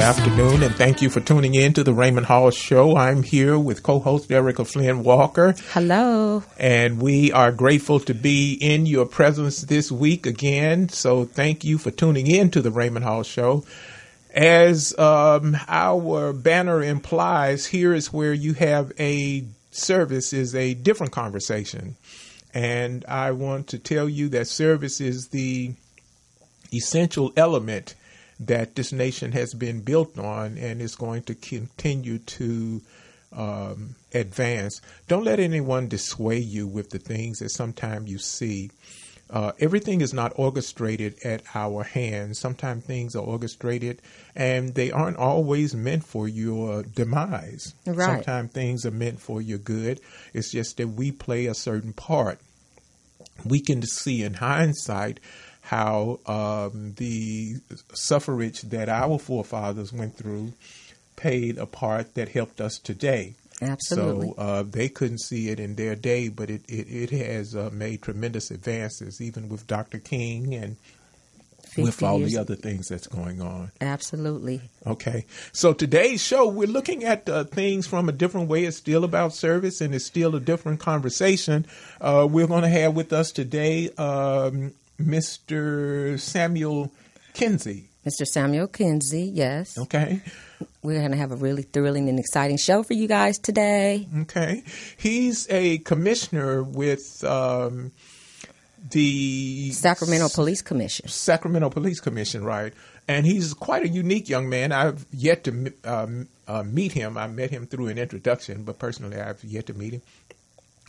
afternoon, and thank you for tuning in to the Raymond Hall Show. I'm here with co-host Erica Flynn Walker. Hello. And we are grateful to be in your presence this week again. So thank you for tuning in to the Raymond Hall Show. As our banner implies, here is where you have a service is a different conversation. And I want to tell you that service is the essential element that this nation has been built on and is going to continue to advance. Don't let anyone dissuade you with the things that sometimes you see. Everything is not orchestrated at our hands. Sometimes things are orchestrated and they aren't always meant for your demise. Right. Sometimes things are meant for your good. It's just that we play a certain part. We can see in hindsight how the suffrage that our forefathers went through played a part that helped us today. Absolutely. So they couldn't see it in their day, but it has made tremendous advances, even with Dr. King and with all the other things that's going on. Absolutely. Okay. So today's show, we're looking at things from a different way. It's still about service and it's still a different conversation. We're going to have with us today Mr. Samuel Kinsey. Mr. Samuel Kinsey, yes. Okay. We're going to have a really thrilling and exciting show for you guys today. Okay. He's a commissioner with the Sacramento Police Commission. Sacramento Police Commission, right. And he's quite a unique young man. I've yet to meet him. I met him through an introduction, but personally I've yet to meet him.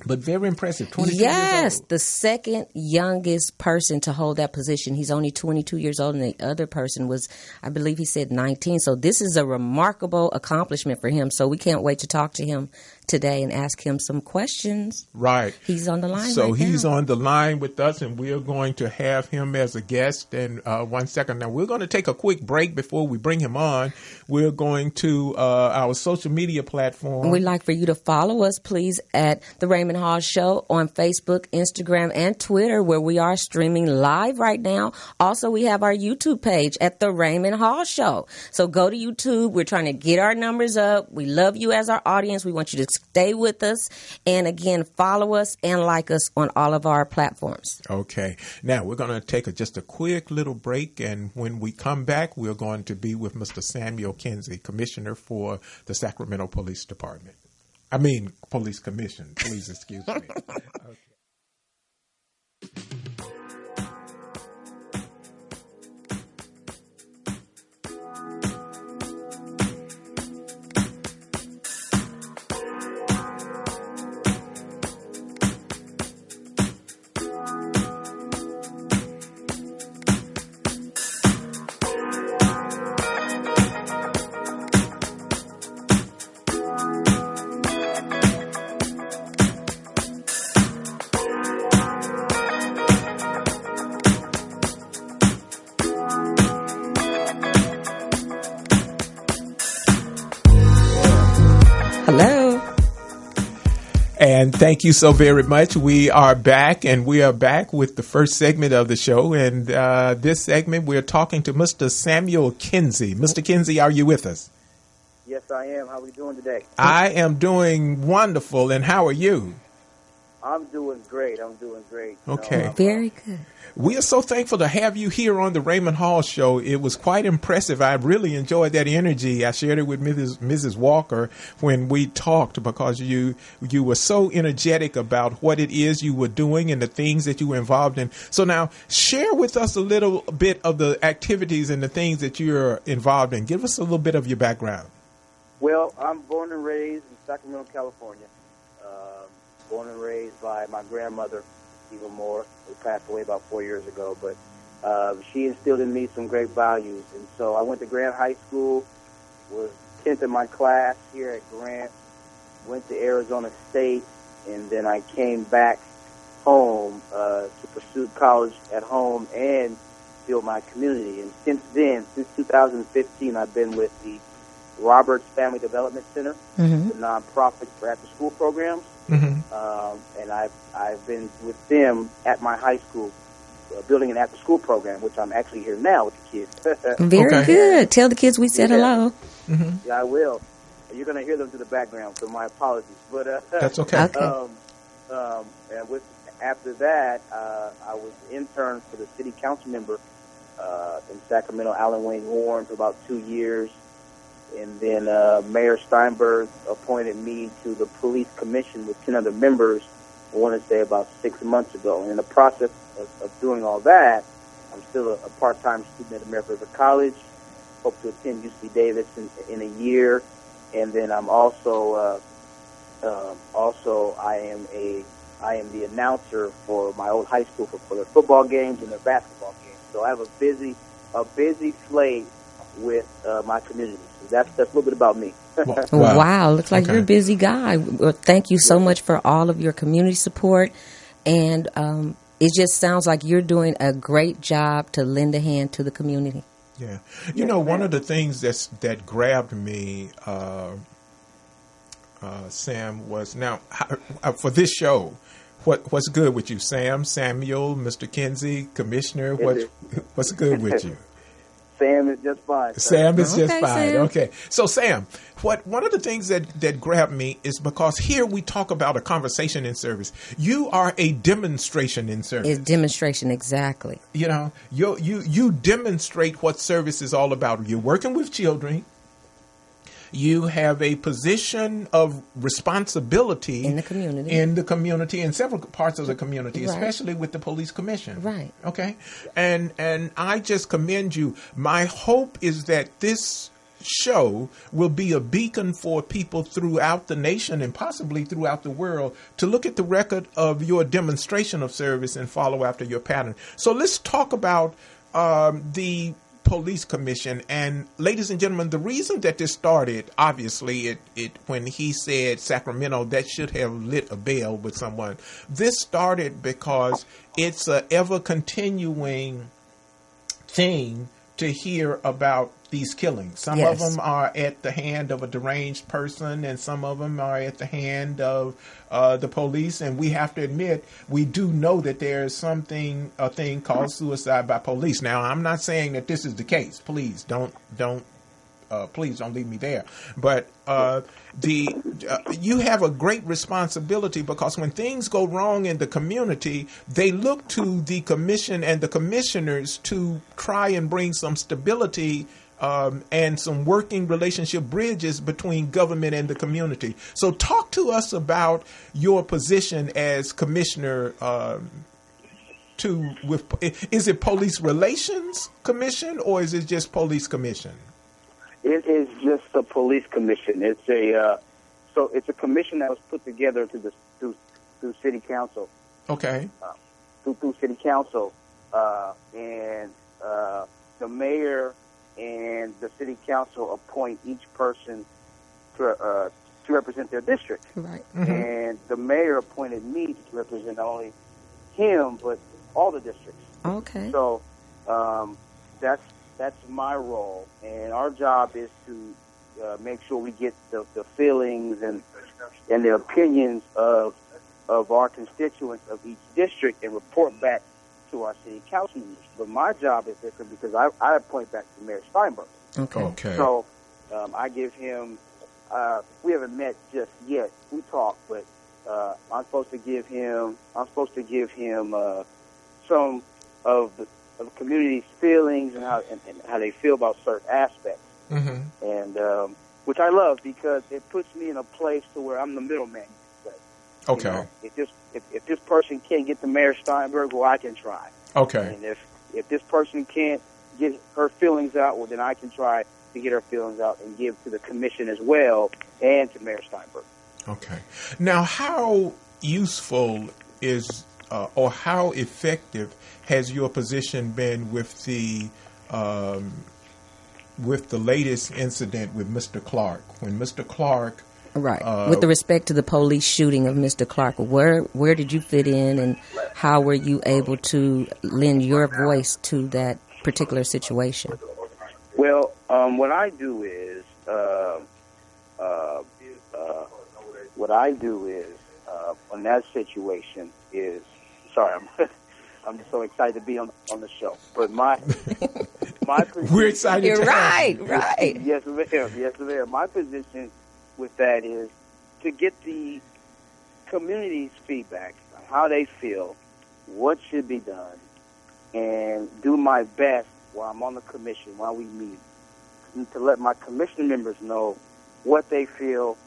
But very impressive, 22 years old. Yes, the second youngest person to hold that position. He's only 22 years old, and the other person was, I believe he said 19. So this is a remarkable accomplishment for him. So we can't wait to talk to him today and ask him some questions. Right. He's on the line So right he's now. on the line with us, and we're going to have him as a guest in 1 second. Now, we're going to take a quick break before we bring him on. We're going to our social media platform. We'd like for you to follow us, please, at The Raymond Hall Show on Facebook, Instagram, and Twitter, where we are streaming live right now. Also, we have our YouTube page at The Raymond Hall Show. So go to YouTube. We're trying to get our numbers up. We love you as our audience. We want you to stay with us. And again, follow us and like us on all of our platforms. Okay. Now, we're going to take just a quick little break. And when we come back, we're going to be with Mr. Samuel Kinsey, Commissioner for the Sacramento Police Department. Police Commission. Please excuse me. Okay. Hello. And thank you so very much. We are back, and we are back with the first segment of the show. And this segment, we're talking to Mr. Samuel Kinsey. Mr. Kinsey, are you with us? Yes, I am. How are we doing today? I am doing wonderful. And how are you? I'm doing great. Okay. Very good. We are so thankful to have you here on the Raymond Hall Show. It was quite impressive. I really enjoyed that energy. I shared it with Mrs. Walker when we talked, because you were so energetic about what it is you were doing and the things that you were involved in. So now share with us a little bit of the activities and the things that you're involved in. Give us a little bit of your background. Well, I'm born and raised in Sacramento, California. Born and raised by my grandmother, even more, who passed away about 4 years ago. But she instilled in me some great values. And so I went to Grant High School, was 10th in my class here at Grant, went to Arizona State, and then I came back home to pursue college at home and build my community. And since then, since 2015, I've been with the Roberts Family Development Center, the nonprofit for after-school programs. And I've been with them at my high school building an after-school program, which I'm actually here now with the kids. Very good. Tell the kids we said hello. Mm-hmm. Yeah, I will. You're going to hear them through the background, so my apologies. But That's okay. And after that, I was intern for the city council member in Sacramento, Alan Wayne Warren, for about 2 years. And then Mayor Steinberg appointed me to the police commission with 10 other members, I want to say about 6 months ago. And in the process of doing all that, I'm still a part-time student at American River College. Hope to attend UC Davis in a year. And then I'm also I am the announcer for my old high school for their football games and their basketball games. So I have a busy slate with my community. So that's a little bit about me. Wow, looks like you're a busy guy. Well, thank you so much for all of your community support, and it just sounds like you're doing a great job to lend a hand to the community. Yeah, you know, one of the things that grabbed me, Sam, was now for this show. What's good with you, Sam, Samuel, Mr. Kinsey, Commissioner? What's good with you? Sam is just fine. Sam is just fine. Sam. Okay. So, Sam, one of the things that grabbed me is because here we talk about a conversation in service. You are a demonstration in service. It's demonstration, exactly. You know, you demonstrate what service is all about. You're working with children. You have a position of responsibility in the community, in several parts of the community, right. Especially with the police commission. Right. Okay. And I just commend you. My hope is that this show will be a beacon for people throughout the nation and possibly throughout the world to look at the record of your demonstration of service and follow after your pattern. So let's talk about the police commission. And ladies and gentlemen, the reason that this started, obviously it when he said Sacramento, that should have lit a bell with someone. This started because it's a ever continuing thing to hear about these killings. Some of them are at the hand of a deranged person, and some of them are at the hand of the police. And we have to admit, we do know that there is a thing called suicide by police. Now, I'm not saying that this is the case. Please don't leave me there. But you have a great responsibility, because when things go wrong in the community, they look to the commission and the commissioners to try and bring some stability and some working relationship bridges between government and the community. So talk to us about your position as commissioner. Is it Police Relations Commission or is it just Police Commission? It is just a police commission. It's it's a commission that was put together through city council. Okay. Through city council, and the mayor and the city council appoint each person to represent their district. Right. Mm-hmm. And the mayor appointed me to represent not only him but all the districts. Okay. So that's my role, and our job is to make sure we get the feelings and the opinions of our constituents of each district and report back to our city council members. But my job is different because I appoint back to Mayor Steinberg. Okay. So I give him. We haven't met just yet. We talk, but I'm supposed to give him some of the community's feelings and how they feel about certain aspects. Mm-hmm. And which I love, because it puts me in a place to where I'm the middleman. Okay. You know, if this person can't get to Mayor Steinberg, well, I can try. Okay. And if this person can't get her feelings out, well, then I can try to get her feelings out and give to the commission as well and to Mayor Steinberg. Okay. Now, how useful is or how effective has your position been with the latest incident with Mr. Clark? When Mr. Clark, right, with the respect to the police shooting of Mr. Clark, where did you fit in, and how were you able to lend your voice to that particular situation? Well, what I do is on that situation is, sorry, I'm just so excited to be on the show. But my position, We're excited. You're to right, have right. Yes, ma'am. Yes, ma'am. My position with that is to get the community's feedback on how they feel, what should be done, and do my best while I'm on the commission, while we meet, and to let my commission members know what they feel,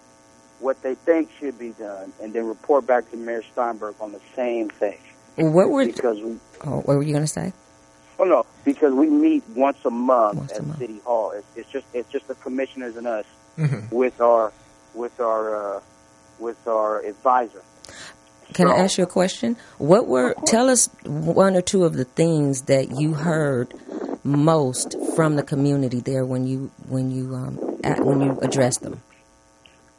what they think should be done, and then report back to Mayor Steinberg on the same thing. What were Because what were you going to say? Oh no, because we meet once a month Once a at month. City Hall. It's just the commissioners and us Mhm. with our advisor. Can I So- ask you a question? What were tell us one or two of the things that you heard most from the community there when you addressed them?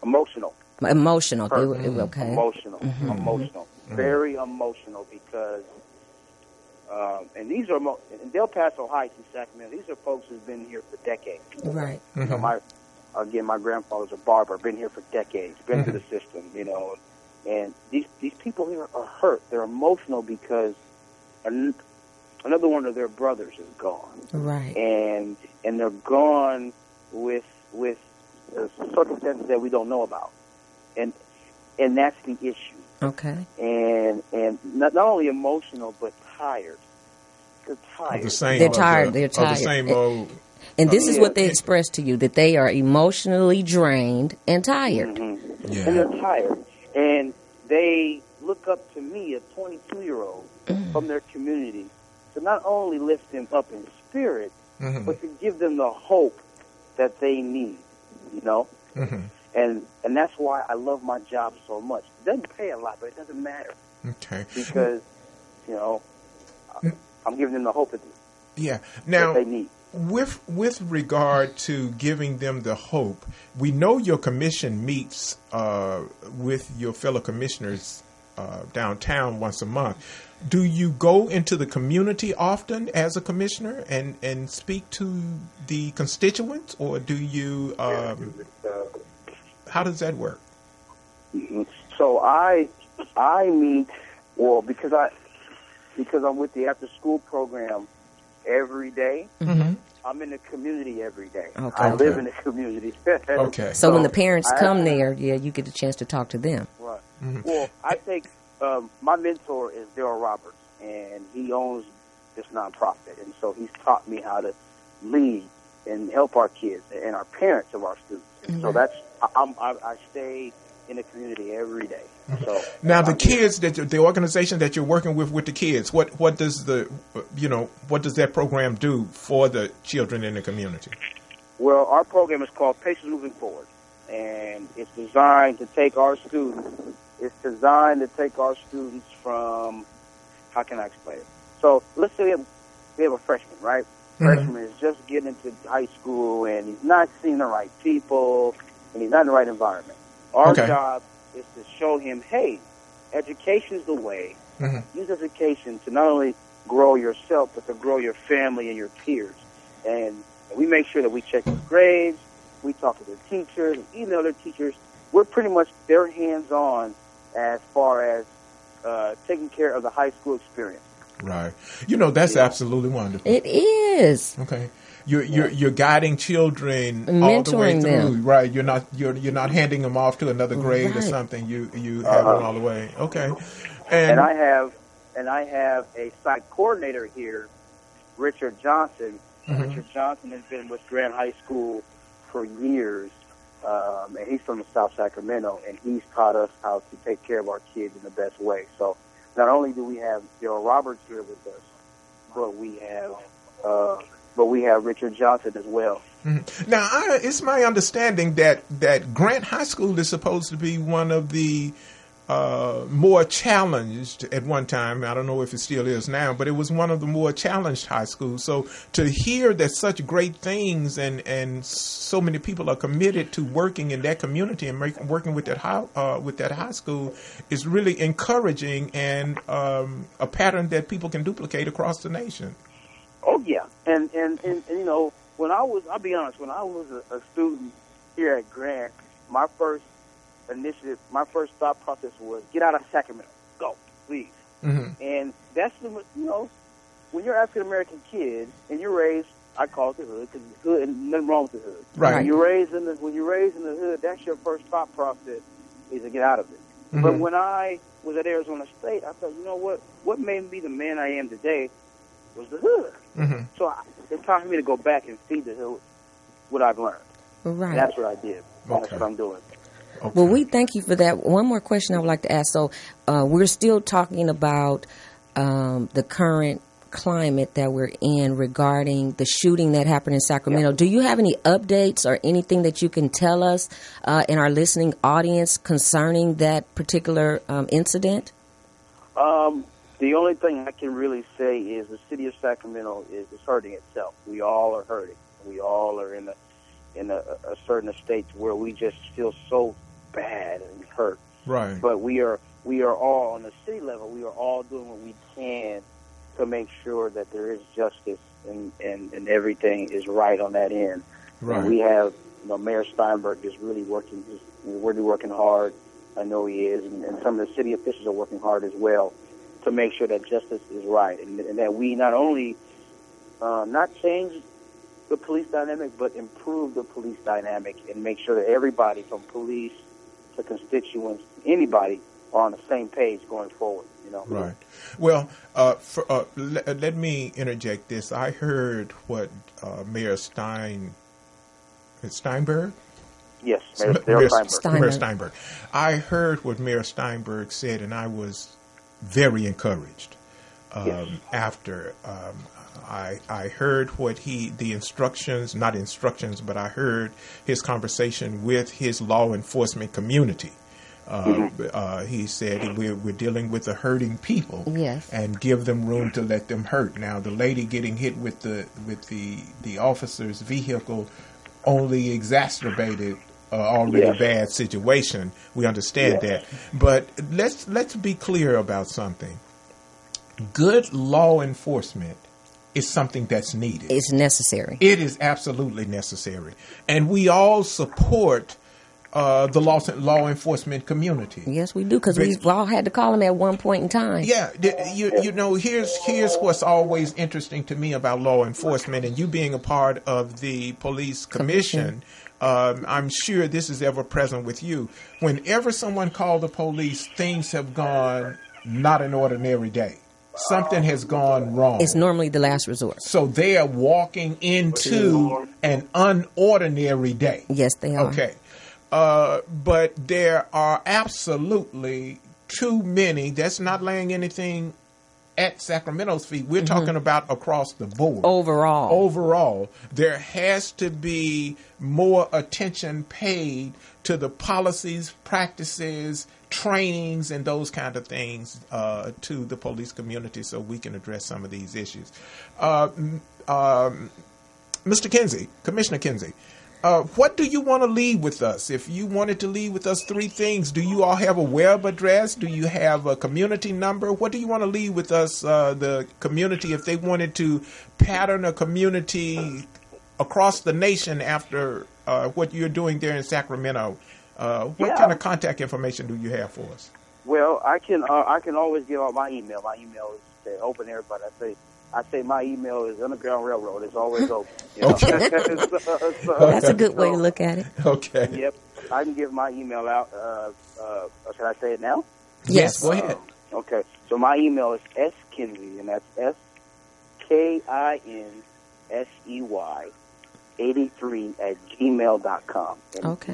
Emotional. Emotional. They were okay. Emotional. Emotional. Very emotional because, and these are in Del Paso Heights in Sacramento. These are folks who've been here for decades. Right. You know, my grandfather's a barber. Been here for decades. Been through the system. You know, and these people here are hurt. They're emotional because another one of their brothers is gone. Right. And they're gone with circumstances that we don't know about. And that's the issue. Okay. And not only emotional but tired. They're tired. They're tired. They're tired. Of the same old. And this is what they express to you, that they are emotionally drained and tired. Mm-hmm. Yeah. And they're tired. And they look up to me, a 22-year-old from their community, to not only lift them up in spirit, but to give them the hope that they need, you know? And that's why I love my job so much. It doesn't pay a lot, but it doesn't matter. Okay. Because, you know, I'm giving them the hope that Now, they need. with regard to giving them the hope, we know your commission meets with your fellow commissioners downtown once a month. Do you go into the community often as a commissioner and speak to the constituents, or do you? How does that work? So I meet because I'm with the after school program every day. I'm in the community every day. Okay. I live in the community. Okay. So when the parents come there, you get a chance to talk to them. Right. Well, I take my mentor is Daryl Roberts, and he owns this nonprofit, and so he's taught me how to lead and help our kids and our parents of our students. And so that's I stay in the community every day. So now the kids the organization that you're working with the kids, what does what does that program do for the children in the community? Well, our program is called Patients Moving Forward, and it's designed to take our students. It's designed to take our students from, how can I explain it? So let's say we have a freshman, right? Freshman is just getting into high school, and he's not seeing the right people, and he's not in the right environment. Our job is to show him, hey, education's the way. Use education to not only grow yourself, but to grow your family and your peers. And we make sure that we check their grades, we talk to their teachers, and even other teachers. We're pretty much their hands-on as far as taking care of the high school experience. Right. That's absolutely wonderful. It is. Okay. You're guiding children Mentoring all the way through, them. right? You're not handing them off to another grade or something. You have them all the way. Okay. And I have a site coordinator here, Richard Johnson. Richard Johnson has been with Grant High School for years, and he's from South Sacramento, and he's taught us how to take care of our kids in the best way. So not only do we have Daryl Roberts here with us, but we have Richard Johnson as well. Now, it's my understanding that Grant High School is supposed to be one of the more challenged at one time. I don't know if it still is now, but it was one of the more challenged high schools. So to hear that such great things and so many people are committed to working in that community and working with that high school is really encouraging and a pattern that people can duplicate across the nation. Oh yeah, and when I'll be honest, when I was a student here at Grant, my first thought process was get out of Sacramento, go, please. And that's when you're African American kid and you're raised, I call it the hood because it's hood and nothing wrong with the hood. Right. When you're raised in the hood, that's your first thought process is to get out of it. But when I was at Arizona State, I thought, you know what? What made me the man I am today was the hood. So it's time for me to go back and feed the hood what I've learned. Right. And that's what I did. That's what I'm doing. Okay. Well, we thank you for that. One more question I would like to ask. So we're still talking about the current climate that we're in regarding the shooting that happened in Sacramento. Do you have any updates or anything that you can tell us in our listening audience concerning that particular incident? The only thing I can really say is the city of Sacramento is hurting itself. We all are hurting. We all are in a certain state where we just feel so bad and hurt. Right. But we are all on the city level. We are all doing what we can to make sure that there is justice and everything is right on that end. Right. And we have Mayor Steinberg is really working. He's really working hard. I know he is, and some of the city officials are working hard as well to make sure that justice is right and that we not only not change the police dynamic, but improve the police dynamic and make sure that everybody from police to constituents, anybody, are on the same page going forward. Right. Well, let me interject this. I heard what Mayor Steinberg? Yes, Mayor Steinberg. I heard what Mayor Steinberg said, and I was very encouraged after I heard what the instructions, not instructions, but I heard his conversation with his law enforcement community. He said we're dealing with the hurting people, and give them room to let them hurt. Now, the lady getting hit with the officer's vehicle only exacerbated already bad situation. We understand that, but let's be clear about something. Good law enforcement is something that's needed. It's necessary. It is absolutely necessary, and we all support the law enforcement community. Yes, we do, because we've all had to call them at one point in time. Yeah, here's what's always interesting to me about law enforcement, and you being a part of the police commission. I'm sure this is ever present with you. Whenever someone called the police, things have gone not an ordinary day. Something has gone wrong. It's normally the last resort. So they are walking into an unordinary day. Yes, they are. Okay. But there are absolutely too many. That's not laying anything at Sacramento's feet. We're talking about across the board. Overall, there has to be more attention paid to the policies, practices, trainings, and those kind of things to the police community so we can address some of these issues. Mr. Kinsey, Commissioner Kinsey, what do you want to leave with us? If you wanted to leave with us 3 things, do you all have a web address? Do you have a community number? What do you want to leave with us, the community, if they wanted to pattern a community across the nation after what you're doing there in Sacramento? What kind of contact information do you have for us? Well, I can always give out my email. My email is open to everybody. I say my email is Underground Railroad. It's always open. Okay. That's a good way to look at it. Okay. Yep. I can give my email out. Should I say it now? Yes. Go ahead. Okay. So my email is skinsey, and that's SKINSEY 83 @gmail.com. And, okay.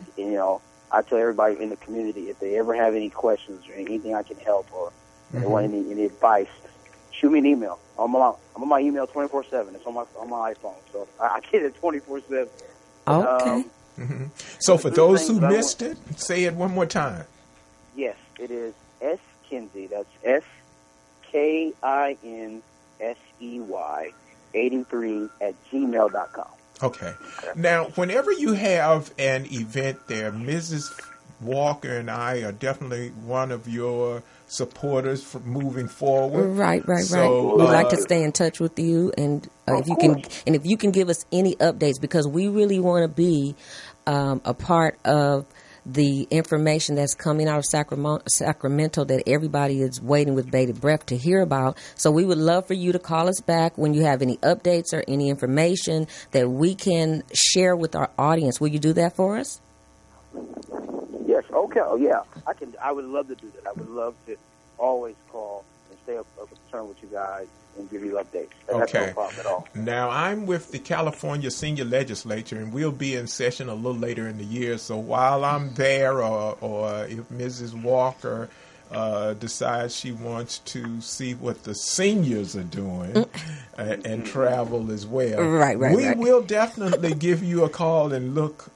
I tell everybody in the community, if they ever have any questions or anything I can help or they want any advice, shoot me an email. I'm on my email 24/7. It's on my iPhone, so I get it 24/7. Okay. So for those who missed it, say it one more time. Yes, it is skinsey. That's SKINSEY 83 @gmail.com. Okay. Now, whenever you have an event there, Mrs. Walker and I are definitely one of your supporters for moving forward. Right. So, We'd like to stay in touch with you, and if you can give us any updates, because we really want to be a part of the information that's coming out of Sacramento that everybody is waiting with bated breath to hear about. So we would love for you to call us back when you have any updates or any information that we can share with our audience. Will you do that for us? Yes. Okay. Oh, yeah. I can. I would love to do that. I would love to always call and stay up concerned with you guys and give you updates. That's no problem at all. Now, I'm with the California Senior Legislature, and we'll be in session a little later in the year. So while I'm there, or if Mrs. Walker decides she wants to see what the seniors are doing and travel as well, we will definitely give you a call and look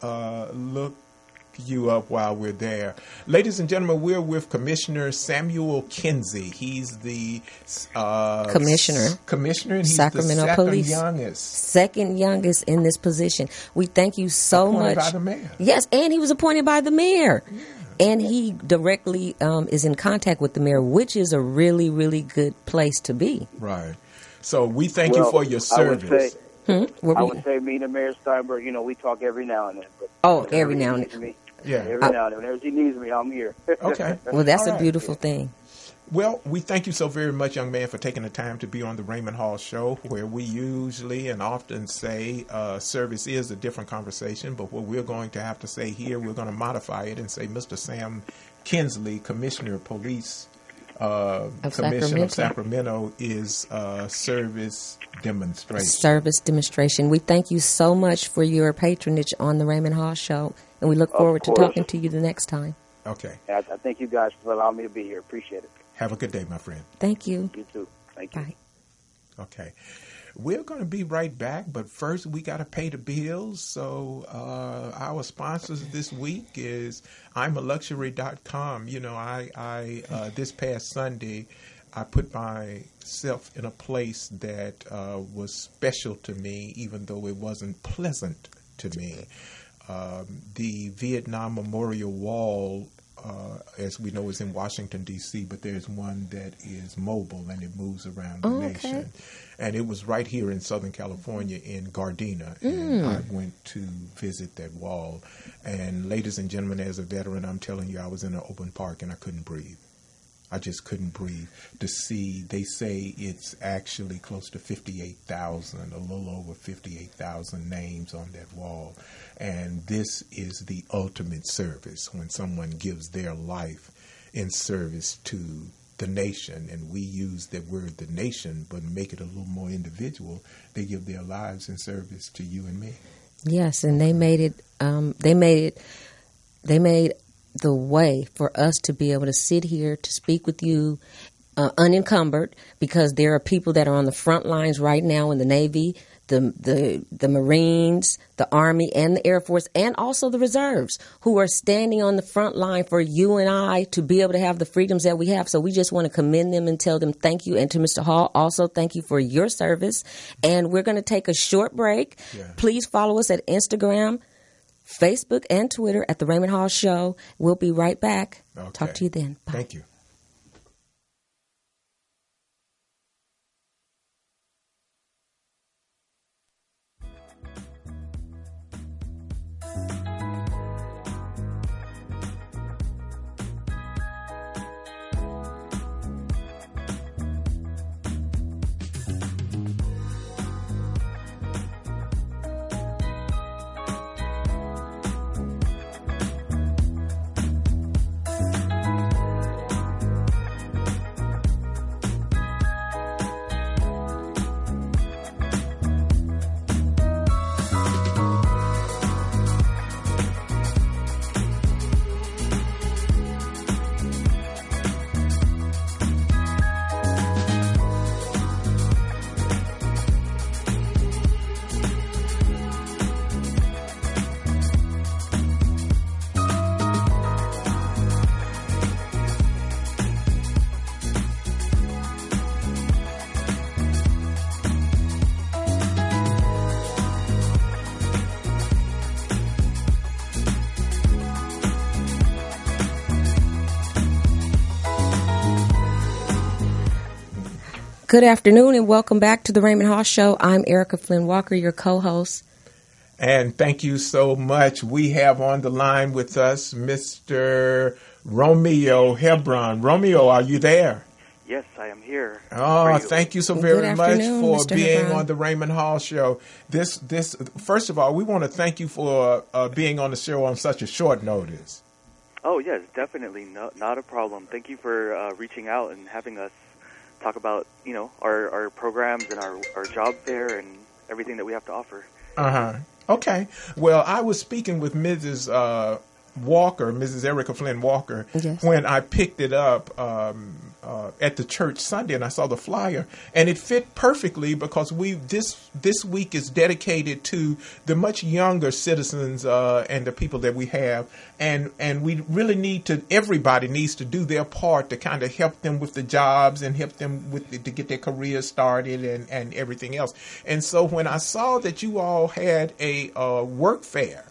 you up while we're there. Ladies and gentlemen, we're with Commissioner Samuel Kinsey. He's the commissioner, and he's Sacramento the Police. Second youngest in this position. We thank you so much. By the mayor. Yes, and he was appointed by the mayor. Yeah. And he directly is in contact with the mayor, which is a really, really good place to be. Right. So we thank you for your service. I would say me and Mayor Steinberg, we talk every now and then. But every now and then. Yeah. Every now and then. Whenever he needs me, I'm here. Okay. Well, that's a beautiful thing. Well, we thank you so very much, young man, for taking the time to be on the Raymond Hall Show, where we usually and often say service is a different conversation, but what we're going to have to say here, we're going to modify it and say Mr. Sam Kinsley, Commissioner of Police, Commission of Sacramento, is service demonstration. Service demonstration. We thank you so much for your patronage on the Raymond Hall Show, and we look forward to talking to you the next time. Okay. I thank you guys for allowing me to be here. Appreciate it. Have a good day, my friend. Thank you. You too. Thank you. Bye. Okay. We're going to be right back, but first we got to pay the bills. So our sponsors this week is I'mALuxury.com. I this past Sunday, I put myself in a place that was special to me, even though it wasn't pleasant to me. The Vietnam Memorial Wall, as we know, is in Washington, D.C., but there's one that is mobile and it moves around the nation. And it was right here in Southern California in Gardena. And I went to visit that wall. And ladies and gentlemen, as a veteran, I'm telling you, I was in an open park and I couldn't breathe. I just couldn't breathe. To see, they say it's actually close to 58,000, a little over 58,000 names on that wall. And this is the ultimate service, when someone gives their life in service to the nation. And we use the word the nation, but make it a little more individual. They give their lives in service to you and me. Yes, and they made it. They made the way for us to be able to sit here to speak with you unencumbered, because there are people that are on the front lines right now in the Navy, the Marines, the Army, and the Air Force, and also the reserves, who are standing on the front line for you and I to be able to have the freedoms that we have. So we just want to commend them and tell them thank you. And to Mr. Hall, also thank you for your service. And we're going to take a short break. Yeah. Please follow us at Instagram, Facebook, and Twitter at The Raymond Hall Show. We'll be right back. Okay. Talk to you then. Bye. Thank you. Good afternoon and welcome back to the Raymond Hall Show. I'm Erica Flynn Walker, your co-host. And thank you so much. We have on the line with us Mr. Romeo Hebron. Romeo, are you there? Yes, I am here. Oh, thank you so very much for Mr. being Hebron. on the Raymond Hall Show. This, first of all, we want to thank you for being on the show on such a short notice. Oh, yes, definitely. Not a problem. Thank you for reaching out and having us talk about, our programs and our job fair and everything that we have to offer. Uh-huh. Okay. Well, I was speaking with Mrs. Walker, Mrs. Erica Flynn Walker, yes, when I picked it up at the church Sunday, and I saw the flyer, and it fit perfectly because this week is dedicated to the much younger citizens and the people that we have, and we really everybody needs to do their part to kind of help them with the jobs and help them to get their careers started and everything else. And so when I saw that you all had a work fair,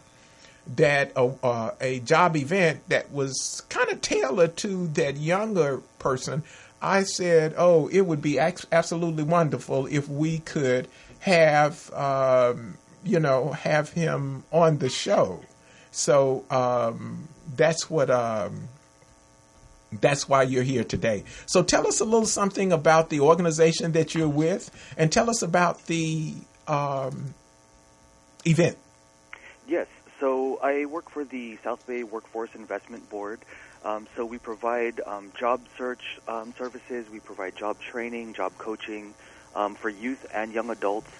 that a job event that was kind of tailored to that younger person, I said, oh, it would be absolutely wonderful if we could have, have him on the show. So that's why you're here today. So tell us a little something about the organization that you're with, and tell us about the event. Yes. So I work for the South Bay Workforce Investment Board. So we provide job search services. We provide job training, job coaching for youth and young adults,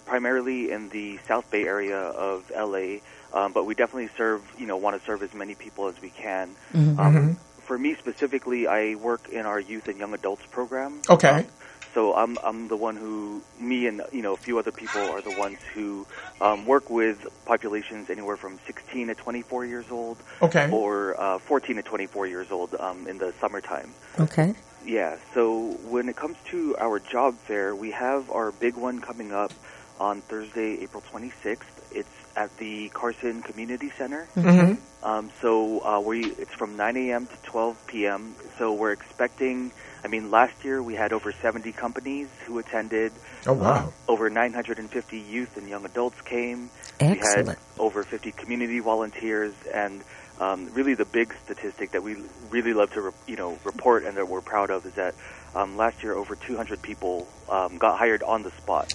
primarily in the South Bay area of LA. But we definitely want to serve as many people as we can. Mm-hmm. For me specifically, I work in our youth and young adults program. Okay. So I'm the one who, me and a few other people are the ones who work with populations anywhere from 16 to 24 years old, okay, or 14 to 24 years old in the summertime. Okay. Yeah. So when it comes to our job fair, we have our big one coming up on Thursday, April 26th. It's at the Carson Community Center. Mm-hmm. It's from 9 a.m. to 12 p.m. So we're expecting. Last year we had over 70 companies who attended. Oh, wow. Over 950 youth and young adults came. Excellent. We had over 50 community volunteers, and really the big statistic that we really love to report and that we're proud of is that last year over 200 people got hired on the spot.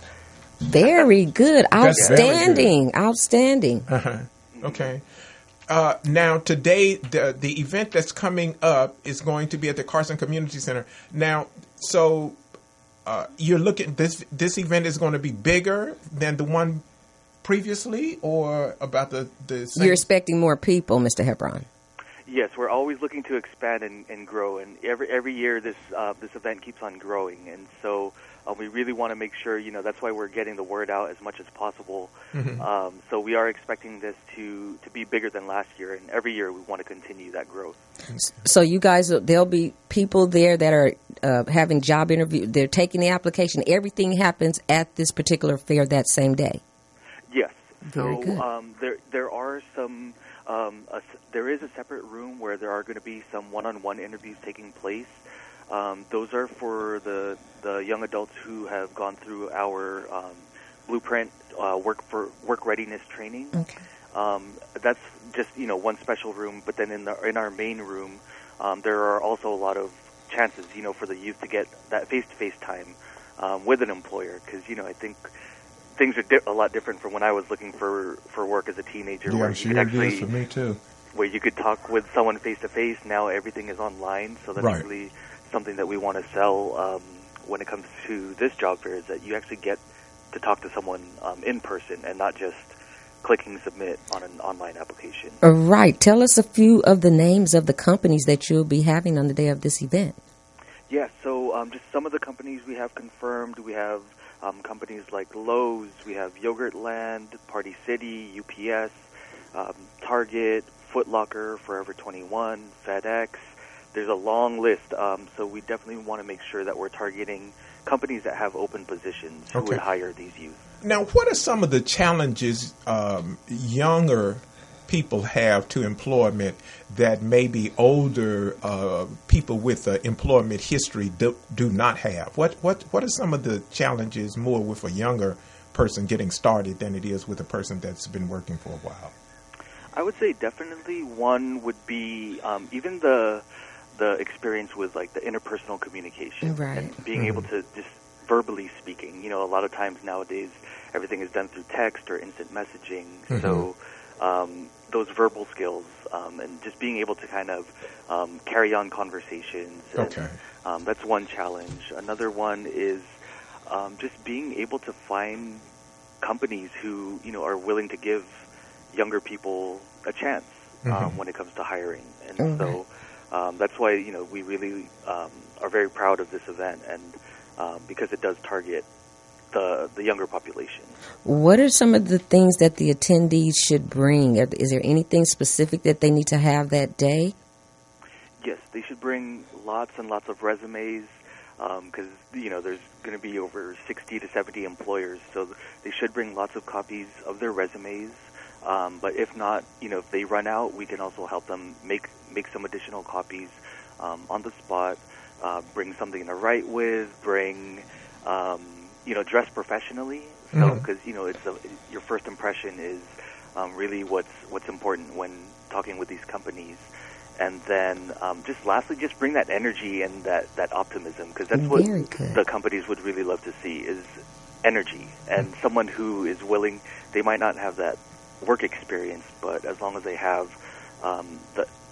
Very good. Outstanding. Very good. Outstanding. Uh-huh. Okay. Now, today, the event that's coming up is going to be at the Carson Community Center. Now, so you're looking, this event is going to be bigger than the one previously, or about the same? You're expecting more people, Mr. Hebron. Yes, we're always looking to expand and grow, and every year this event keeps on growing, and so we really want to make sure, that's why we're getting the word out as much as possible. Mm-hmm. So we are expecting this to be bigger than last year, and every year we want to continue that growth. So you guys, there'll be people there that are having job interviews. They're taking the application. Everything happens at this particular fair that same day. Yes. Very good. There are some. There is a separate room where there are going to be some one-on-one interviews taking place. Those are for the young adults who have gone through our blueprint work readiness training. Okay. That's just one special room, but then in our main room, there are also a lot of chances for the youth to get that face-to-face time with an employer, because I think things are a lot different from when I was looking for work as a teenager. Yeah, where I'm sure it is for me too. Where you could talk with someone face-to-face. Now everything is online, so that's right. really something that we want to sell when it comes to this job fair, is that you actually get to talk to someone in person and not just clicking submit on an online application. Right. Tell us a few of the names of the companies that you'll be having on the day of this event. Yeah, so just some of the companies we have confirmed. We have companies like Lowe's, we have Yogurtland, Party City, UPS, Target, Foot Locker, Forever 21, FedEx. There's a long list, so we definitely want to make sure that we're targeting companies that have open positions who would hire these youth. Now, what are some of the challenges younger people have to employment that maybe older people with employment history do not have? What are some of the challenges more with a younger person getting started than it is with a person that's been working for a while? I would say definitely one would be even the experience with like the interpersonal communication and being able to just verbally speaking. A lot of times nowadays everything is done through text or instant messaging. So those verbal skills and just being able to kind of carry on conversations. And, that's one challenge. Another one is just being able to find companies who are willing to give younger people a chance when it comes to hiring. And so that's why we really are very proud of this event, and because it does target the younger population. What are some of the things that the attendees should bring? Is there anything specific that they need to have that day? Yes, they should bring lots and lots of resumes, because there's going to be over 60 to 70 employers, so they should bring lots of copies of their resumes. But if not, if they run out, we can also help them make some additional copies on the spot. Bring something to write with. Bring, dress professionally. So because your first impression is really what's important when talking with these companies. And then just lastly, just bring that energy and that optimism, because that's what the companies would really love to see is energy and someone who is willing. They might not have that work experience, but as long as they have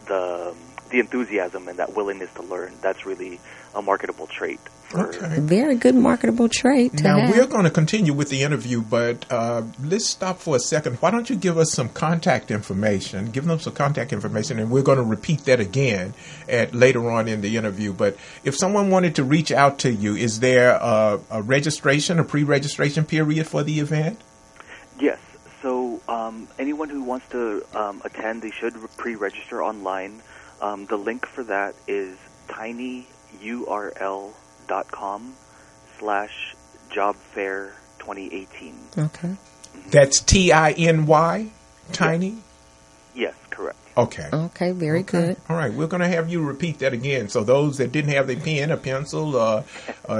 the enthusiasm and that willingness to learn, that's really a marketable trait. Very good marketable trait to now have. We're going to continue with the interview, but let's stop for a second. Why don't you give us some contact information? Give them some contact information, and we're going to repeat that again later on in the interview. But if someone wanted to reach out to you, is there a registration, a pre-registration period for the event? Yes. So anyone who wants to attend, they should pre-register online. The link for that is tinyurl.com/jobfair2018. Okay. That's TINY? Tiny? Yes, correct. Okay. Okay, very good. All right, we're going to have you repeat that again. So those that didn't have their pen, a pencil, a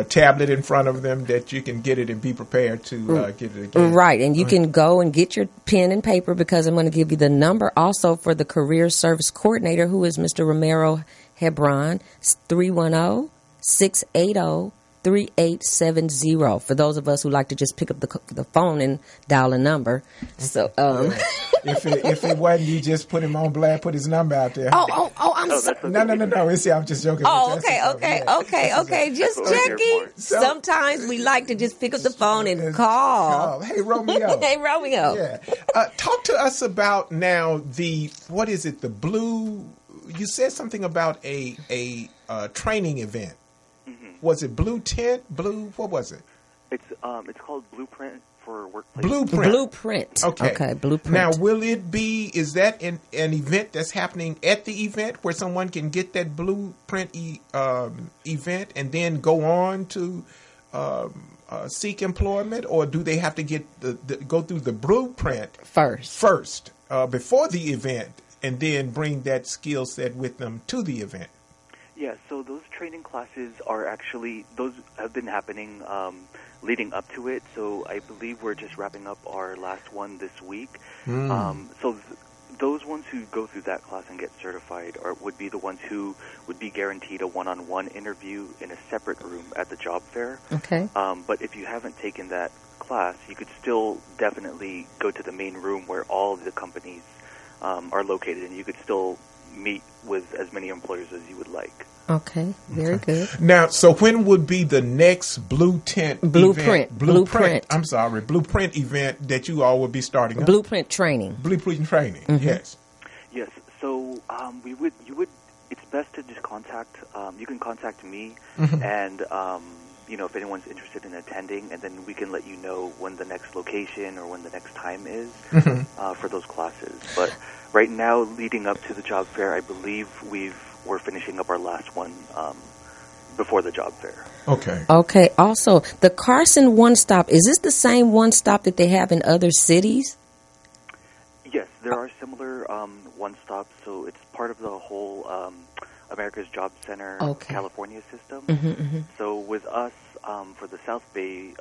tablet in front of them, that you can get it and be prepared to get it again. Right, and you can go and get your pen and paper, because I'm going to give you the number also for the Career Service Coordinator, who is Mr. Romero Hebron, 310-680-3870. For those of us who like to just pick up the phone and dial a number. So, if it wasn't, you just put him on blast, put his number out there. I'm sorry. No. I'm just joking. Okay. Just checking. Sometimes we like to just pick up the phone and call. Hey, Romeo. Yeah. Talk to us about now the blue. You said something about a training event. Was it Blue Tent? What was it? It's called Blueprint for Workplace. Blueprint. Okay, Blueprint. Now, is that an event that's happening at the event where someone can get that Blueprint event and then go on to seek employment, or do they have to go through the Blueprint first before the event, and then bring that skill set with them to the event? Yeah, so those training classes those have been happening leading up to it. So I believe we're just wrapping up our last one this week. Those ones who go through that class and get certified would be the ones who would be guaranteed a one-on-one interview in a separate room at the job fair. Okay. But if you haven't taken that class, you could still definitely go to the main room where all of the companies are located, and you could still meet with as many employers as you would like. Okay, very good. Now, so when would be the next Blueprint event that you all will be starting up? Blueprint training. Yes. Yes. So it's best to just you can contact me, and if anyone's interested in attending, and then we can let you know when the next location or when the next time is for those classes. But right now, leading up to the job fair, I believe we're finishing up our last one before the job fair. Okay. Also, the Carson One Stop, is this the same One Stop that they have in other cities? Yes, there are similar one stops. So it's part of the whole America's Job Center Okay. California system. Mm-hmm. So with us, for the South Bay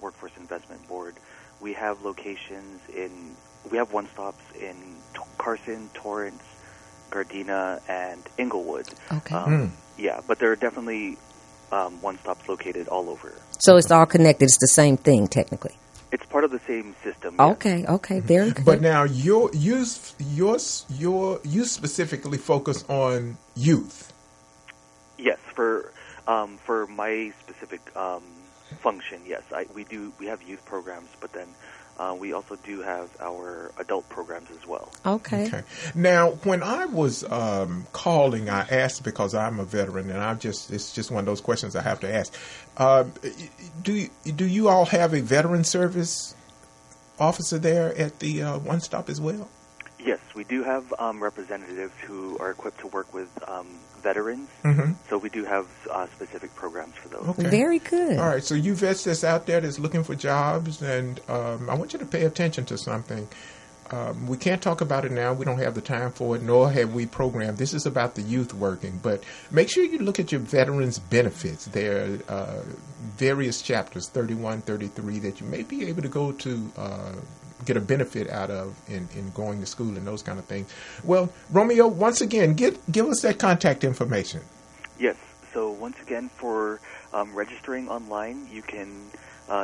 Workforce Investment Board, we have one-stops in Carson, Torrance, Gardena, and Inglewood. Okay. Yeah, but there are definitely one-stops located all over. So it's all connected. It's the same thing, technically. It's part of the same system. Yes. Okay, very good. But now you specifically focus on youth. Yes, for my specific function, yes, we have youth programs, but then we also do have our adult programs as well. Okay. Now, when I was calling, I asked because I'm a veteran, and it's just one of those questions I have to ask. Do you all have a veteran service officer there at the One Stop as well? Yes, we do have representatives who are equipped to work with veterans. Mm-hmm. So we do have specific programs for those. Okay. Very good. All right, so you vets that's out there that's looking for jobs, and I want you to pay attention to something. We can't talk about it now. We don't have the time for it, nor have we programmed. This is about the youth working, but make sure you look at your veterans benefits. There are various chapters, 31, 33, that you may be able to go to get a benefit out of in going to school and those kind of things. Well, Romeo, once again, give us that contact information. Yes. So once again, for registering online, you can,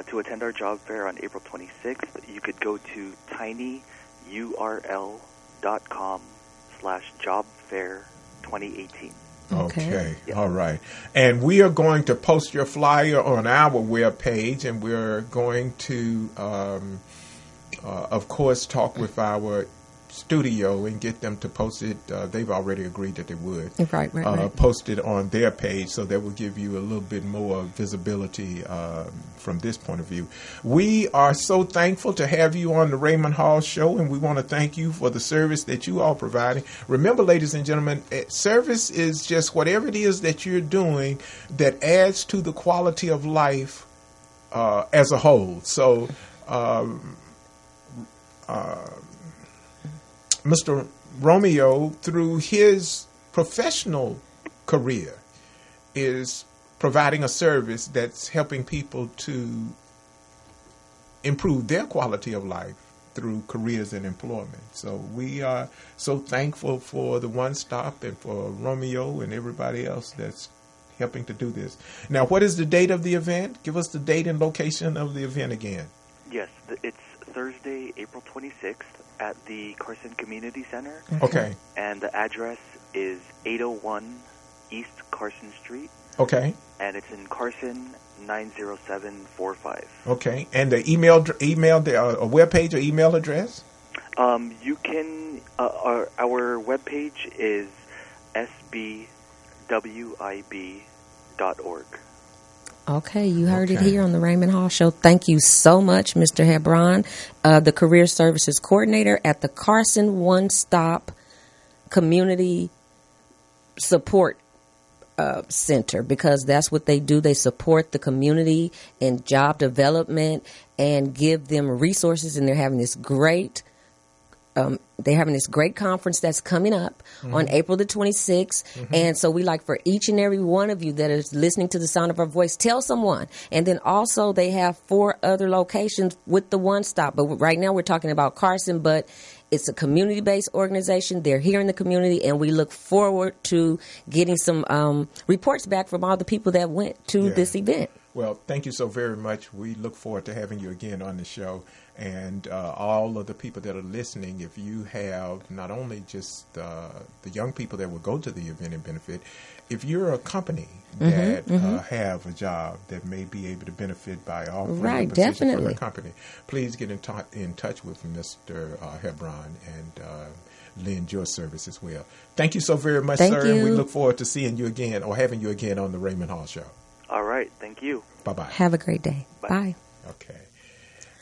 to attend our job fair on April 26th, you could go to tinyurl.com/jobfair2018. Okay. Yeah. All right. And we are going to post your flyer on our webpage, and we're going to, of course, talk with our studio and get them to post it. They've already agreed that they would. Right. Post it on their page, so that will give you a little bit more visibility from this point of view. We are so thankful to have you on the Raymond Hall Show, and we want to thank you for the service that you all providing. Remember, ladies and gentlemen, service is just whatever it is that you're doing that adds to the quality of life as a whole. So, Mr. Romeo, through his professional career, is providing a service that's helping people to improve their quality of life through careers and employment. So we are so thankful for the One Stop and for Romeo and everybody else that's helping to do this. Now, what is the date of the event? Give us the date and location of the event again. Yes, it's Thursday, April 26th at the Carson Community Center. Okay. And the address is 801 East Carson Street. Okay. And it's in Carson, 90745. Okay. And the email, a webpage or email address? You can, our webpage is sbwib.org. Okay, you heard it here on the Raymond Hall Show. Thank you so much, Mr. Hebron, the Career Services Coordinator at the Carson One Stop Community Support Center, because that's what they do. They support the community in job development and give them resources, and they're having this great conference that's coming up on April the 26th. And so we like for each and every one of you that is listening to the sound of our voice, tell someone. And then also they have 4 other locations with the One Stop. But right now we're talking about Carson, but it's a community-based organization. They're here in the community, and we look forward to getting some reports back from all the people that went to this event. Well, thank you so very much. We look forward to having you again on the show. And all of the people that are listening, if you have not only just the young people that will go to the event and benefit, if you're a company that have a job that may be able to benefit by offering a position for their company, please get in touch with Mr. Hebron and lend your service as well. Thank you so very much, sir. And we look forward to seeing you again or having you again on the Raymond Hall Show. All right. Thank you. Bye-bye. Have a great day. Bye. Okay.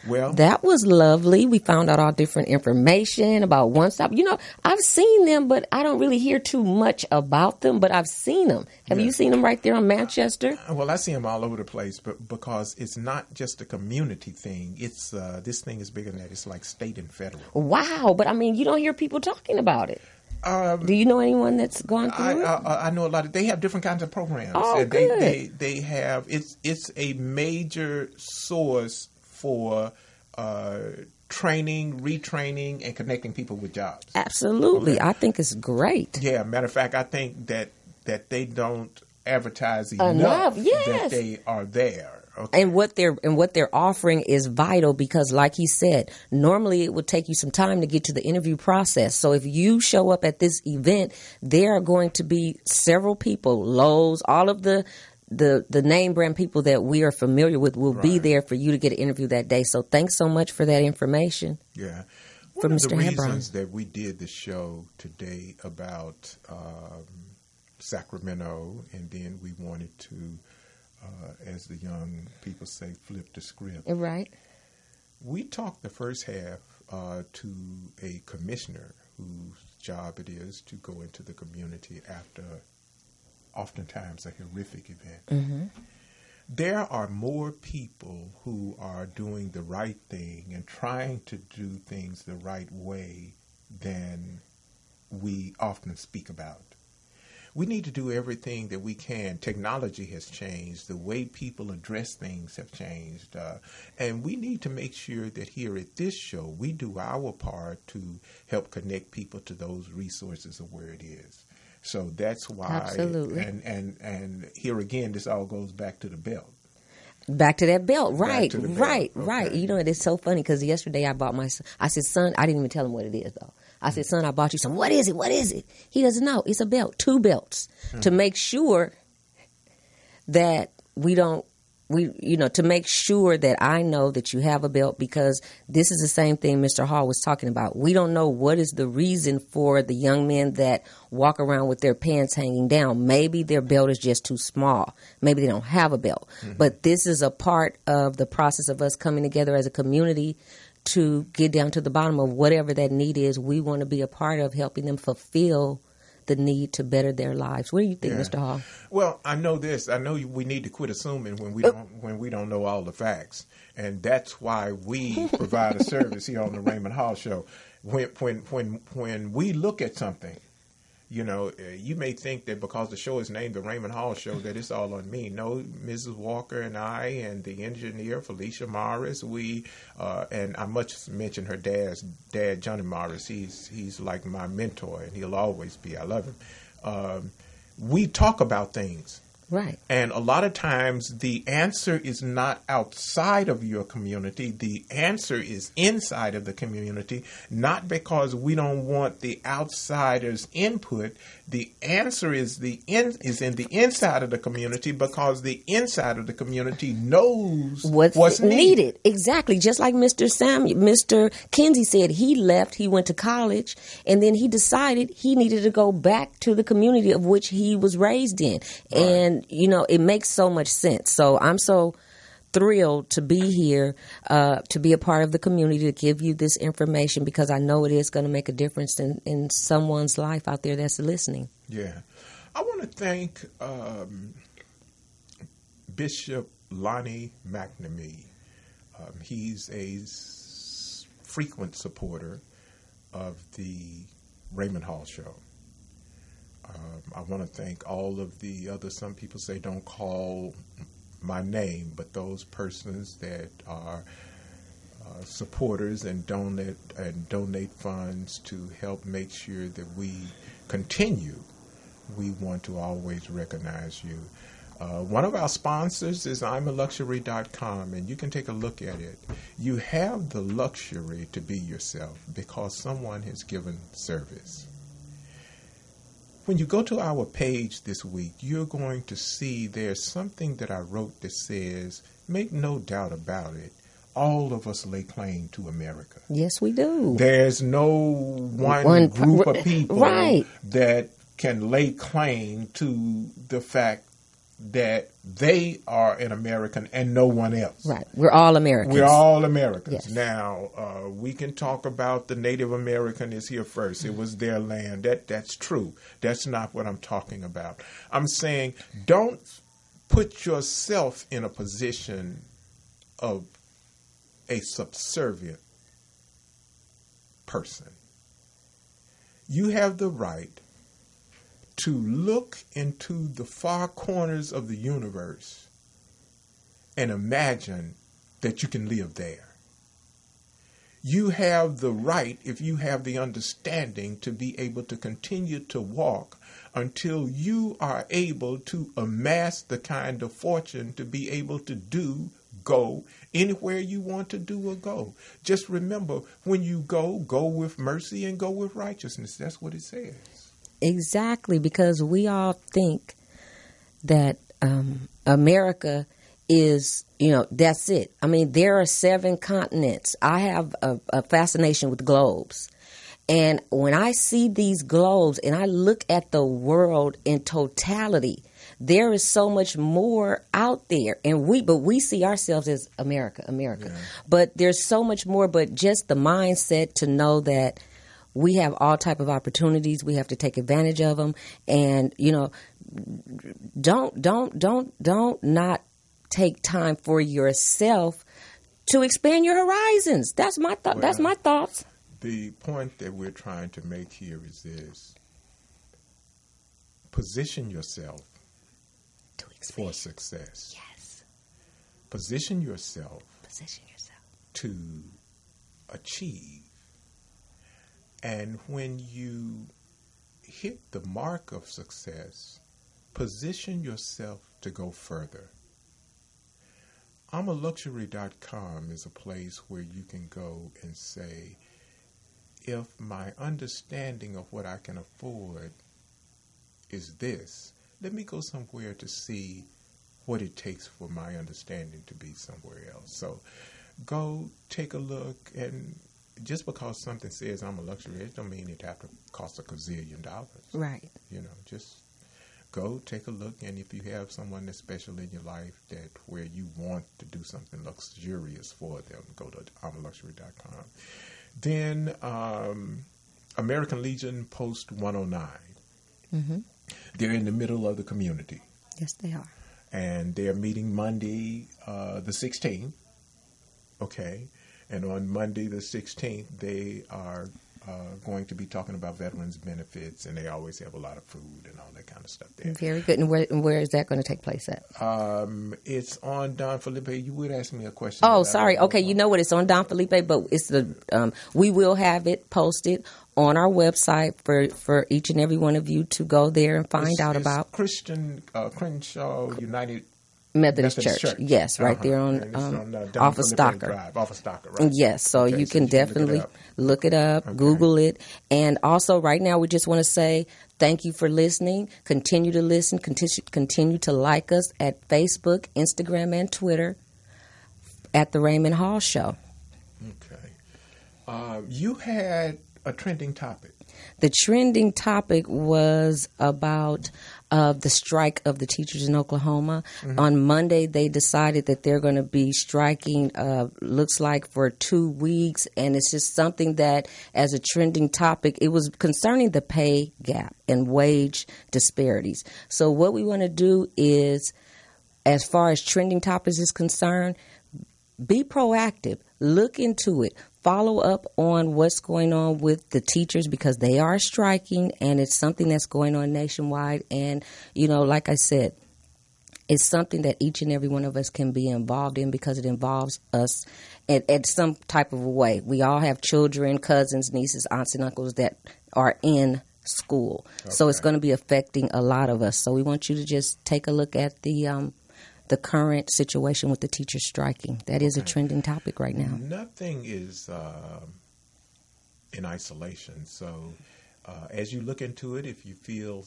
Well, that was lovely. We found out all different information about One Stop. You know, I've seen them, but I don't really hear too much about them, but I've seen them. Have you seen them right there on Manchester? Well, I see them all over the place, but because it's not just a community thing. It's this thing is bigger than that. It's like state and federal. Wow. But I mean, you don't hear people talking about it. Do you know anyone that's gone through it? I know a lot of. They have different kinds of programs. Oh, And good. they have. It's a major source for training, retraining, and connecting people with jobs. Absolutely. Okay. I think it's great. Yeah, matter of fact, I think that they don't advertise Enough, that yes. they are there. Okay. And what they're offering is vital because, like he said, normally it would take you some time to get to the interview process. So if you show up at this event, there are going to be several people, Lowe's, all of the name brand people that we are familiar with will be there for you to get an interview that day. So thanks so much for that information. Yeah. From One of the Mr. Hebron. reasons that we did the show today about Sacramento, and then we wanted to, as the young people say, flip the script. Right. We talked the first half to a commissioner whose job it is to go into the community after oftentimes a horrific event. Mm-hmm. There are more people who are doing the right thing and trying to do things the right way than we often speak about. We need to do everything that we can. Technology has changed. The way people address things have changed. And we need to make sure that here at this show, we do our part to help connect people to those resources of where it is. So that's why. Absolutely. And here again, this all goes back to the belt. Back to that belt. Right, to the belt. right, Okay. right. You know, it's so funny because yesterday I bought I said, son, I didn't even tell him what it is, though. I said, son, I bought you some. What is it? What is it? He doesn't know. It's a belt, 2 belts, to make sure that to make sure that I know that you have a belt, because this is the same thing Mr. Hall was talking about. We don't know what is the reason for the young men that walk around with their pants hanging down. Maybe their belt is just too small. Maybe they don't have a belt. Mm-hmm. But this is a part of the process of us coming together as a community to get down to the bottom of whatever that need is. We want to be a part of helping them fulfill the need to better their lives. What do you think, Mr. Hall? Well, I know this. I know we need to quit assuming when we don't know all the facts, and that's why we provide a service here on the Raymond Hall Show. When we look at something, you may think that because the show is named the Raymond Hall Show that it's all on me. No, Mrs. Walker and I and the engineer Felicia Morris, and I must mention her dad, Johnny Morris. He's like my mentor, and he'll always be. I love him. We talk about things. Right. And a lot of times the answer is not outside of your community. The answer is inside of the community, not because we don't want the outsiders' input. The answer is in the inside of the community because the inside of the community knows what's needed. Exactly. Just like Mr. Kinsey said, he left, he went to college, and then he decided he needed to go back to the community of which he was raised in. Right. And it makes so much sense. So I'm so thrilled to be here, to be a part of the community, to give you this information, because I know it is going to make a difference in someone's life out there that's listening. Yeah. I want to thank Bishop Lonnie McNamee. He's a frequent supporter of the Raymond Hall Show. I want to thank all of the other, some people say don't call my name, but those persons that are supporters and donate funds to help make sure that we continue. We want to always recognize you. One of our sponsors is I'mALuxury.com, and you can take a look at it. You have the luxury to be yourself because someone has given service. When you go to our page this week, you're going to see there's something that I wrote that says, make no doubt about it, all of us lay claim to America. Yes, we do. There's no one group of people that can lay claim to the fact that they are an American and no one else. Right. We're all Americans. We're all Americans. Yes. Now, we can talk about the Native American is here first. It was their land. That's true. That's not what I'm talking about. I'm saying don't put yourself in a position of a subservient person. You have the right to look into the far corners of the universe and imagine that you can live there. You have the right, if you have the understanding, to be able to continue to walk until you are able to amass the kind of fortune to be able to go anywhere you want to do or go. Just remember, when you go with mercy and go with righteousness. That's what it says. Exactly, because we all think that America is, that's it. I mean, there are 7 continents. I have a fascination with globes. And when I see these globes and I look at the world in totality, there is so much more out there. And we see ourselves as America. Yeah. But there's so much more, but just the mindset to know that we have all type of opportunities. We have to take advantage of them. And, don't not take time for yourself to expand your horizons. That's my thought. That's my thoughts. The point that we're trying to make here is this: position yourself for success. Yes. Position yourself to achieve. And when you hit the mark of success, position yourself to go further. I'mALuxury.com is a place where you can go and say, if my understanding of what I can afford is this, let me go somewhere to see what it takes for my understanding to be somewhere else. So go take a look, and just because something says I'm a luxury, it don't mean it have to cost $1 gazillion. Right. Just go take a look, and if you have someone that's special in your life that where you want to do something luxurious for them, go to I'mALuxury.com. Then American Legion Post 109. Mm-hmm. They're in the middle of the community. Yes, they are. And they're meeting Monday the 16th. Okay. And on Monday the 16th, they are going to be talking about veterans benefits, and they always have a lot of food and all that kind of stuff there. Very good. And where is that going to take place at? It's on Don Felipe. You would ask me a question. Oh, sorry. Okay, you know what? It's on Don Felipe, but it's we will have it posted on our website for each and every one of you to go there and find out about. Christian Crenshaw United Methodist Church. Yes, right there on off of Stocker. Off of Stocker, right. Yes, so okay, you can definitely look it up, okay. Google it. And also right now we just want to say thank you for listening. Continue to listen. Continue to like us at Facebook, Instagram, and Twitter at The Raymond Hall Show. Okay. You had a trending topic. The trending topic was about the strike of the teachers in Oklahoma. Mm-hmm. On Monday, they decided that they're going to be striking, looks like for 2 weeks. And it's just something that, as a trending topic, it was concerning the pay gap and wage disparities. So what we want to do is, as far as trending topics is concerned, be proactive. Look into it. Follow up on what's going on with the teachers, because they are striking, and it's something that's going on nationwide. And, like I said, it's something that each and every one of us can be involved in, because it involves us at some type of a way. We all have children, cousins, nieces, aunts, and uncles that are in school. Okay. So it's going to be affecting a lot of us. So we want you to just take a look at the current situation with the teachers striking. That is a trending topic right now. Nothing is in isolation. So as you look into it, if you feel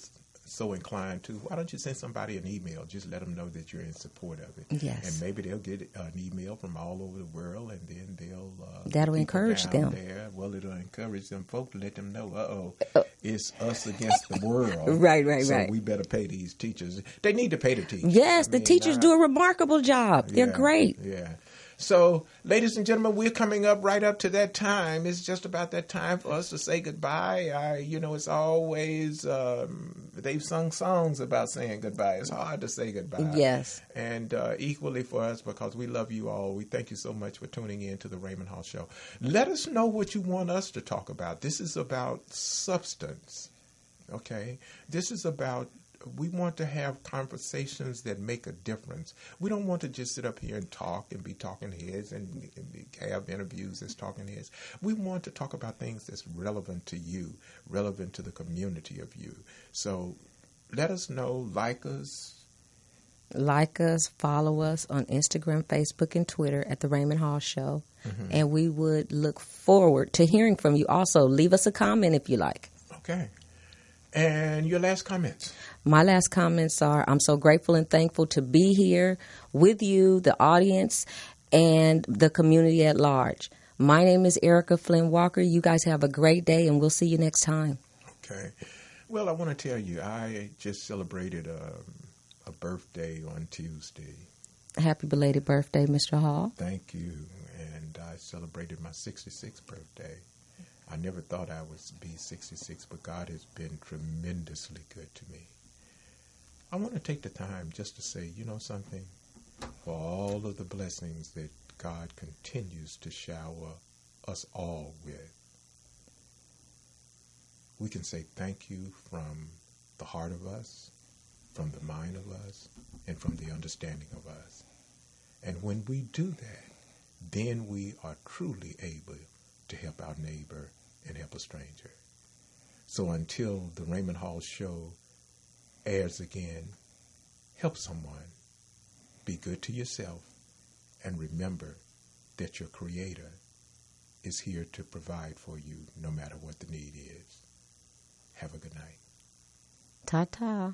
so inclined to, why don't you send somebody an email? Just let them know that you're in support of it. Yes. And maybe they'll get an email from all over the world, and then they'll... that'll encourage them. There. Well, it'll encourage them folks to let them know, it's us against the world. Right. So we better pay these teachers. They need to pay the teachers. Yes, the teachers do a remarkable job. They're great. Yeah. So, ladies and gentlemen, we're coming right up to that time. It's just about that time for us to say goodbye. It's always, they've sung songs about saying goodbye. It's hard to say goodbye. Yes. And equally for us, because we love you all. We thank you so much for tuning in to the Raymond Hall Show. Let us know what you want us to talk about. This is about substance, okay? This is about, we want to have conversations that make a difference. We don't want to just sit up here and talk and be talking heads and have interviews as talking heads. We want to talk about things that's relevant to you, relevant to the community of you. So let us know, like us, follow us on Instagram, Facebook, and Twitter at The Raymond Hall Show. Mm-hmm. And we would look forward to hearing from you. Also, leave us a comment if you like. Okay. And your last comments? My last comments are, I'm so grateful and thankful to be here with you, the audience, and the community at large. My name is Erica Flynn Walker. You guys have a great day, and we'll see you next time. Okay. Well, I want to tell you, I just celebrated a birthday on Tuesday. Happy belated birthday, Mr. Hall. Thank you. And I celebrated my 66th birthday. I never thought I would be 66, but God has been tremendously good to me. I want to take the time just to say, you know something? For all of the blessings that God continues to shower us all with, we can say thank you from the heart of us, from the mind of us, and from the understanding of us. And when we do that, then we are truly able to help our neighbor and help a stranger. So until the Raymond Hall Show airs again, help someone, be good to yourself, and remember that your Creator is here to provide for you no matter what the need is. Have a good night. Ta-ta.